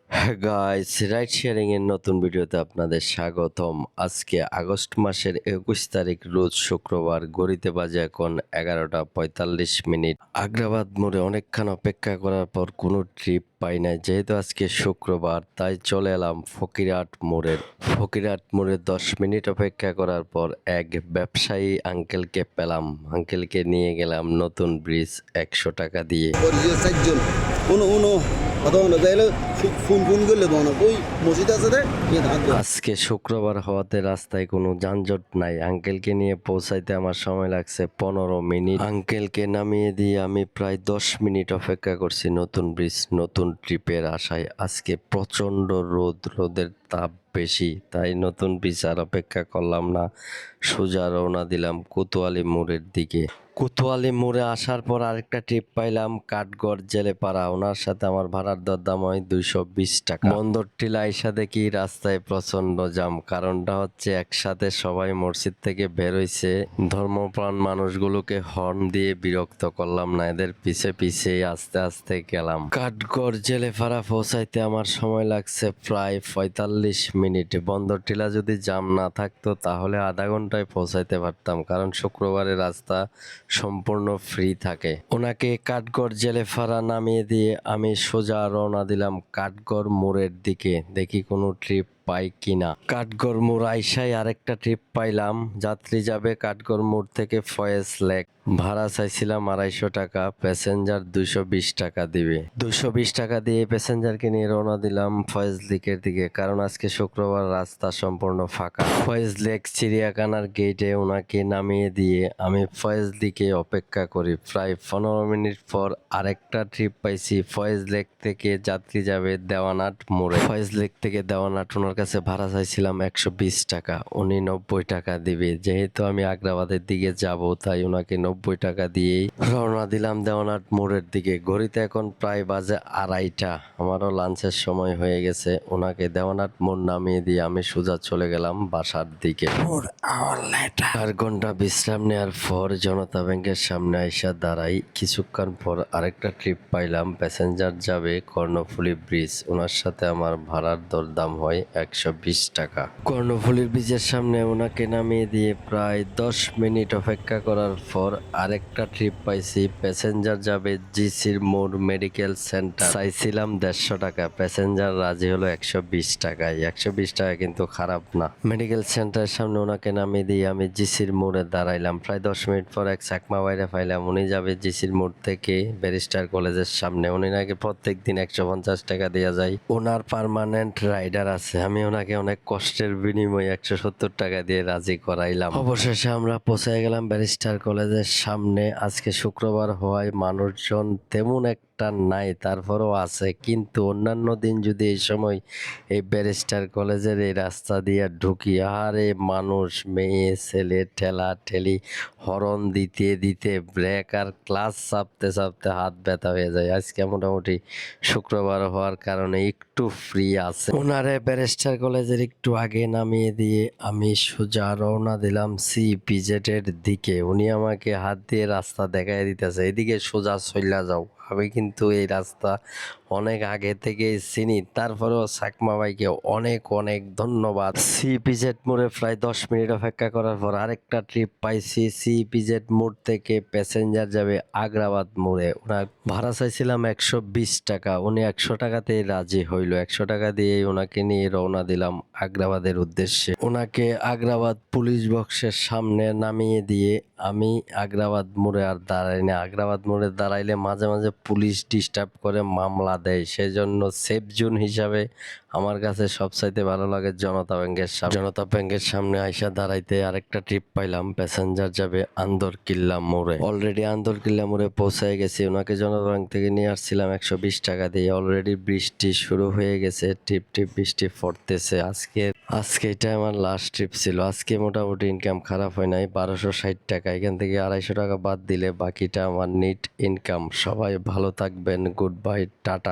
Guys, ride sharing এর নতুন ভিডিওতে আপনাদের স্বাগতম। আজকে আগস্ট মাসের 21 তারিখ রোজ শুক্রবার, ঘড়িতে বাজে এখন 11টা 45 মিনিট। আগ্রাবাদ মোড়ে অনেকক্ষণ অপেক্ষা করার পর কোনো ট্রিপ পাই নাই। যেহেতু আজকে শুক্রবার, তাই চলে এলাম ফকিরহাট মোড়ে 10 মিনিট অপেক্ষা করার পর এক ব্যবসায়ী আঙ্কেলকে পেলাম। আঙ্কেলকে নিয়ে গেলাম নতুন ব্রিজ 100 টাকা দিয়ে। পরিচয় চারজন উনো উনো কথা বলো তাইলে ফোন ফোন করলে বলো ওই মসজিদ আছে রে আজকে শুক্রবার হওয়াতে রাস্তায় কোনো যানজট নাই। আঙ্কেলকে নিয়ে পৌঁছাইতে আমার সময় লাগছে 15 মিনিট। আঙ্কেলকে নামিয়ে দিয়ে আমি প্রায় 10 মিনিট অপেক্ষা করছি নতুন ব্রিজ নতুন ট্রিপের আশায়। আজকে প্রচণ্ড রোদের তাপ বেশি, তাই নতুন ব্রিজ আর অপেক্ষা করলাম না, সোজা রওনা দিলাম কোতোয়ালি মোড়ের দিকে। কোতোয়ালি মোড়ে আসার পর আরেকটা ট্রিপ পাইলাম কাঠগড় জেলেপাড়া। ওনার সাথে আমার ভাড়ার দরদাম হয় 220 টাকা। বন্দর টিলা আইসা দেখি রাস্তায় প্রচন্ড জাম। কারণটা হচ্ছে একসাথে সবাই মসজিদ থেকে বের হইছে। ধর্মপ্রাণ মানুষগুলোকে হর্ন দিয়ে বিরক্ত করলাম না, এদের পিছে পিছে আস্তে আস্তে গেলাম। কাঠগড় জেলেপাড়া পৌঁছাইতে আমার সময় লাগছে প্রায় 45 মিনিট। বন্দর টিলা যদি জাম না থাকতো তাহলে আধা ঘন্টায় পৌঁছাইতে পারতাম, কারণ শুক্রবারের রাস্তা সম্পূর্ণ ফ্রি থাকে। ওনাকে কাঠগড় জেলেপাড়া নামিয়ে দিয়ে আমি সোজা রওনা দিলাম কাঠগড় মোড়ের দিকে, দেখি কোনো ট্রিপ পাই কিনা। কাঠগড় মোড় আইসাই আরেকটা ট্রিপ পাইলাম। যাত্রী যাবে কাঠগড় মোড় থেকে ফয়েজ লেক। ভাড়া চাইছিলাম 250 টাকা, প্যাসেঞ্জার 220 টাকা দিবে। 220 টাকা দিয়ে প্যাসেঞ্জারকে নিয়ে রওনা দিলাম ফয়েজ লেকের দিকে, কারণ আজকে শুক্রবার রাস্তা সম্পূর্ণ ফাঁকা। ফয়েজ লেক চিড়িয়াখানার গেটে ওনাকে নামিয়ে দিয়ে আমি ফয়েজ লেকে অপেক্ষা করি। প্রায় 15 মিনিট পর আরেকটা ট্রিপ পাইছি। ফয়েজ লেক থেকে যাত্রী যাবে দেওয়ানাট মোড়ে। ফয়েজ লেক থেকে দেওয়ানাট ওনার কাছে ভাড়া চাইছিলাম 120 টাকা, উনি 90 টাকা দিবে। যেহেতু আমি আগ্রাবাদের দিকে যাব, তাই ওনাকে 90 টাকা দিয়েই রওনা দিলাম দেওয়ানাট মোড়ের দিকে। ঘড়িতে এখন প্রায় বাজে 2:30। আমারও লাঞ্চের সময় হয়ে গেছে। ওনাকে দেওয়ানাট মোড় নামিয়ে দিয়ে আমি সোজা চলে গেলাম বাসার দিকে। 4 ঘন্টা বিশ্রাম নেওয়ার পর জনতা ব্যাংকের সামনে আইসা দাঁড়াই। কিছুক্ষণ পর আরেকটা ট্রিপ পাইলাম, প্যাসেঞ্জার যাবে কর্ণফুলী ব্রিজ। ওনার সাথে আমার ভাড়ার দরদাম হয় 120 টাকা। কর্ণফুলী ব্রিজের সামনে ওনাকে নামিয়ে দিয়ে প্রায় 10 মিনিট অপেক্ষা করার পর আরেকটা ট্রিপ পাইছি। প্যাসেঞ্জার যাবে জিসির মোড় মেডিকেল সেন্টার। চাইছিলাম 150 টাকা, প্যাসেঞ্জার রাজি হলো 120 টাকায়। 120 টাকা কিন্তু খারাপ না। মেডিকেল সেন্টারের সামনে ওনাকে নামিয়ে দিয়ে আমি জিসির মোড়ে দাঁড়াইলাম। প্রায় 10 মিনিট পর এক চাকমা বাইরে পাইলাম। উনি যাবে জিসির মোড় থেকে ব্যারিস্টার কলেজের সামনে। উনি নাকি প্রত্যেক দিন 150 টাকা দেওয়া যায়, ওনার পার্মানেন্ট রাইডার আছে। আমি ওনাকে অনেক কষ্টের বিনিময়ে 170 টাকা দিয়ে রাজি করাইলাম। অবশেষে আমরা পৌঁছে গেলাম ব্যারিস্টার কলেজের সামনে। আজকে শুক্রবার হওয়ায় মানুষজন তেমন একটা নাই, তারপরও আছে। কিন্তু অন্যান্য দিন যদি এই সময় এই ব্যারিস্টার কলেজের এই রাস্তা দিয়ে ঢুকি, আরে মানুষ, মেয়ে ছেলে, ঠেলা ঠেলি, হরন দিতে দিতে ব্রেক আর ক্লাস চাপতে চাপতে হাত ব্যথা হয়ে যায়। আজকে মোটামুটি শুক্রবার হওয়ার কারণে একটু ফ্রি আছে। ওনারে ব্যারিস্টার কলেজের একটু আগে নামিয়ে দিয়ে আমি সোজা রওনা দিলাম CPZ এর দিকে। উনি আমাকে হাত দিয়ে রাস্তা দেখাই দিতেছে, এদিকে সোজা চইলা যাও। আমি কিন্তু এই রাস্তা অনেক আগে থেকে চিনি, তারপরেও চাকমা ভাইকে অনেক অনেক ধন্যবাদ। CPZ মোড়ে প্রায় 10 মিনিট অপেক্ষা করার পর আরেকটা ট্রিপ পাইছি। CPZ মোড় থেকে প্যাসেঞ্জার যাবে আগ্রাবাদ মোড়ে। ওনার ভাড়া চাইছিলাম 120 টাকা, উনি 100 টাকাতেই রাজি হইল। 100 টাকা দিয়ে ওনাকে নিয়ে রওনা দিলাম আগ্রাবাদের উদ্দেশ্যে। ওনাকে আগ্রাবাদ পুলিশ বক্সের সামনে নামিয়ে দিয়ে আমি আগ্রাবাদ মোড়ে আর দাঁড়াই না। আগ্রাবাদ মোড়ে দাঁড়াইলে মাঝে মাঝে পুলিশ ডিস্টার্ব করে, মামলা দেয়। সেজন্য সেফ জোন হিসাবে আমার কাছে সবচাইতে ভালো লাগে জনতা ব্যাংকের সামনে আইসা দাঁড়াইতে আরেকটা ট্রিপ পাইলাম। প্যাসেঞ্জার যাবে আন্দরকিল্লা মোড়ে। অলরেডি আন্দরকিল্লা মোড়ে পৌঁছায় গেছি। ওনাকে জনতা ব্যাংক থেকে নিয়ে আসছিলাম 120 টাকা দিয়ে। অলরেডি বৃষ্টি শুরু হয়ে গেছে, টিপ টিপ বৃষ্টি পড়তেছে। আজকে এটা আমার লাস্ট ট্রিপ ছিল। আজকে মোটামুটি ইনকাম খারাপ হয় নাই, 1260 টাকা। এখান থেকে 250 টাকা বাদ দিলে বাকিটা আমার নিট ইনকাম। সবাই ভালো থাকবেন, গুড বাই, টাটা।